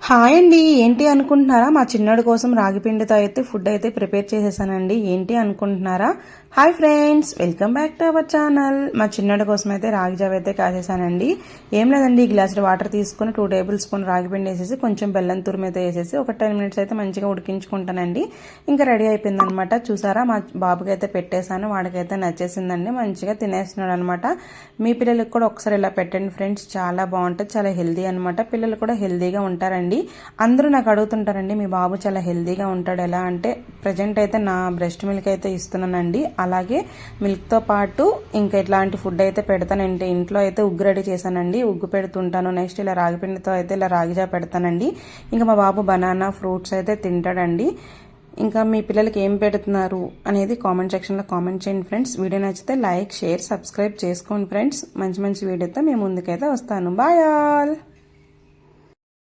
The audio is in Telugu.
హాయ్ అండి. ఏంటి అనుకుంటున్నారా? మా చిన్నోడి కోసం రాగి పిండితో అయితే ఫుడ్ అయితే ప్రిపేర్ చేసేసానండి. ఏంటి అనుకుంటున్నారా? Hi friends, welcome back to our channel. మా చిన్నోడి కోసం అయితే రాగి జావ అయితే కాసేసానండి. ఏం లేదండి, గ్లాసులో వాటర్ తీసుకుని 2 టేబుల్ స్పూన్ రాగి పిండి వేసేసి కొంచెం బెల్లం తురుము అయితే వేసేసి ఒక 10 మినిట్స్ అయితే మంచిగా ఉడికించుకుంటానండి. ఇంకా రెడీ అయిపోయిందనమాట. చూసారా, మా బాబుకి అయితే పెట్టేశాను. వాడికైతే నచ్చేసిందండి, మంచిగా తినేస్తున్నాడు అనమాట. మీ పిల్లలకు కూడా ఒకసారి ఇలా పెట్టండి ఫ్రెండ్స్, చాలా బాగుంటుంది, చాలా హెల్దీ అనమాట. పిల్లలు కూడా హెల్దీగా ఉంటారండి. అందరూ నాకు అడుగుతుంటారండి, మీ బాబు చాలా హెల్దీగా ఉంటాడు ఎలా అంటే, ప్రజెంట్ అయితే నా బ్రెస్ట్ మిల్క్ అయితే ఇస్తున్నానండి. అలాగే మిల్క్తో పాటు ఇంకా ఇట్లాంటి ఫుడ్ అయితే పెడతానండి. ఇంట్లో అయితే ఉగ్గు రెడీ చేశానండి, ఉగ్గు పెడుతుంటాను. నెక్స్ట్ ఇలా రాగి పిండితో అయితే ఇలా రాగిజా పెడతానండి. ఇంకా మా బాబు బనానా ఫ్రూట్స్ అయితే తింటాడండి. ఇంకా మీ పిల్లలకి ఏం పెడుతున్నారు అనేది కామెంట్ సెక్షన్లో కామెంట్ చేయండి ఫ్రెండ్స్. వీడియో నచ్చితే లైక్, షేర్, సబ్స్క్రైబ్ చేసుకోండి ఫ్రెండ్స్. మంచి మంచి వీడియోతో మేము ముందుకైతే వస్తాను. Bye all.